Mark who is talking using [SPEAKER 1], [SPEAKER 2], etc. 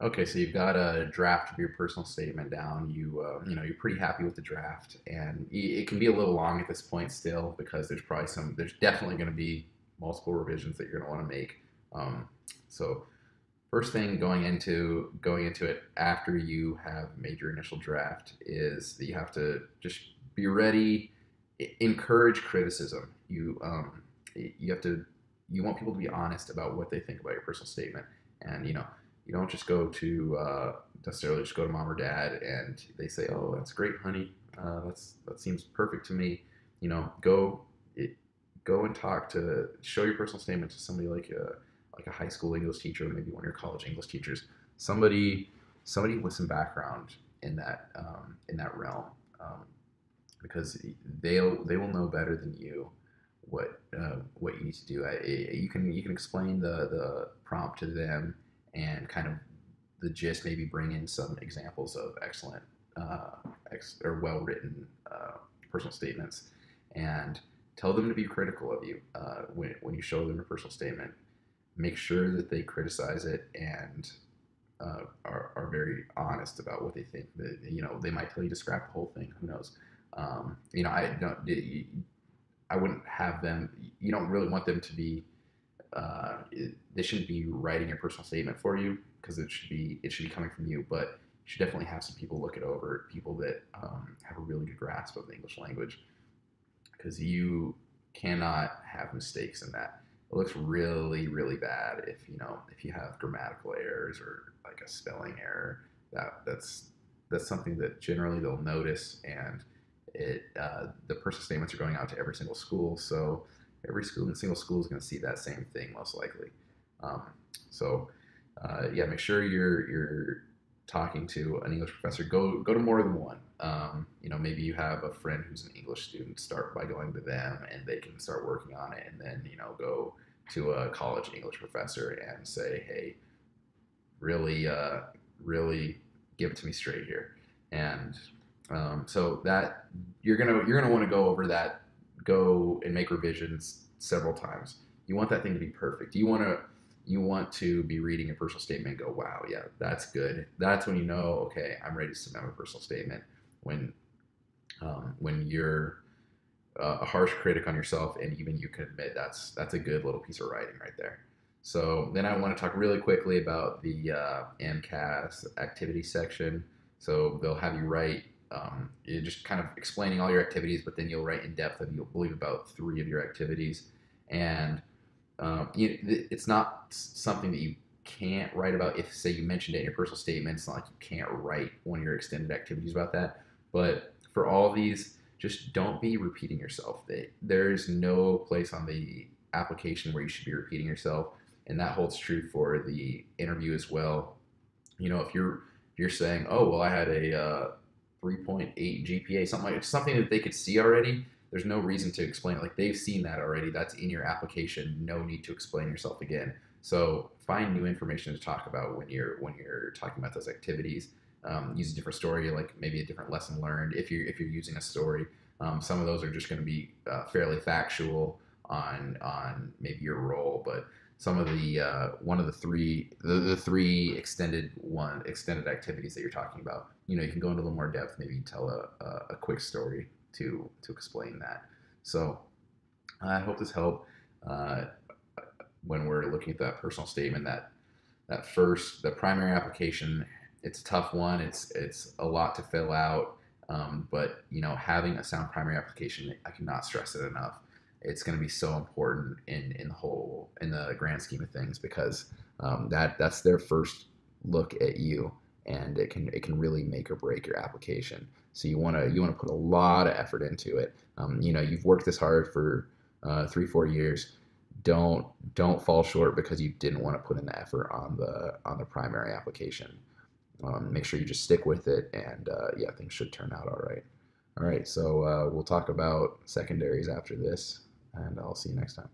[SPEAKER 1] Okay, so you've got a draft of your personal statement down. You're pretty happy with the draft, and it can be a little long at this point still because there's definitely going to be multiple revisions that you're going to want to make. So first thing going into it after you have made your initial draft is that you have to just be ready, encourage criticism. You have to you want people to be honest about what they think about your personal statement, and you don't just go to necessarily just go to mom or dad and they say, "Oh, that's great, honey. That seems perfect to me." Go it, go and show your personal statement to somebody like a high school English teacher, or maybe one of your college English teachers, somebody somebody with some background in that realm, um, because they will know better than you what you need to do. You can explain the prompt to them and kind of the gist. Maybe bring in some examples of excellent or well written personal statements, and tell them to be critical of you when you show them your personal statement. Make sure that they criticize it and are very honest about what they think. That they might tell you to scrap the whole thing. Who knows? I don't. I wouldn't have them. You don't really want them to be. They shouldn't be writing a personal statement for you because it should be coming from you. But you should definitely have some people look it over. People that have a really good grasp of the English language, because you cannot have mistakes in that. It looks really, really bad if you have grammatical errors or like a spelling error. That's something that generally they'll notice, and the personal statements are going out to every single school, so every single school is going to see that same thing most likely. Um, so yeah, make sure you're talking to an English professor. Go to more than one. Maybe you have a friend who's an English student. Start by going to them, and they can start working on it. And then go to a college English professor and say, "Hey, really give it to me straight here." And so that you're gonna want to go over that, go and make revisions several times. You want that thing to be perfect. You want to be reading a personal statement and go, wow, yeah, that's good. That's when okay, I'm ready to submit my personal statement. When you're a harsh critic on yourself, and even you can admit that's a good little piece of writing right there. So then I want to talk really quickly about the AMCAS activity section. So they'll have you write, you're just kind of explaining all your activities, but then you'll write in depth of, you'll believe, about three of your activities. And it's not something that you can't write about. If, say, you mentioned it in your personal statement, it's not like you can't write one of your extended activities about that. But for all of these, just don't be repeating yourself. There's no place on the application where you should be repeating yourself, and that holds true for the interview as well. If you're saying, "Oh, well, I had a 3.8 GPA," something that they could see already. There's no reason to explain it. Like, they've seen that already. That's in your application. No need to explain yourself again. So find new information to talk about when you're talking about those activities. Use a different story, like maybe a different lesson learned. If you're using a story, some of those are just going to be fairly factual on maybe your role, but some of the one of the three extended activities that you're talking about, you can go into a little more depth. Maybe tell a quick story to explain that. So I hope this helped uh, when we're looking at that personal statement. The primary application, it's a tough one. It's a lot to fill out, but having a sound primary application, I cannot stress it enough. It's going to be so important in the grand scheme of things, because that's their first look at you, and it can really make or break your application. So you want to put a lot of effort into it. You've worked this hard for 3-4 years. Don't fall short because you didn't want to put in the effort on the primary application. Make sure you just stick with it, and yeah, things should turn out all right. All right, so we'll talk about secondaries after this, and I'll see you next time.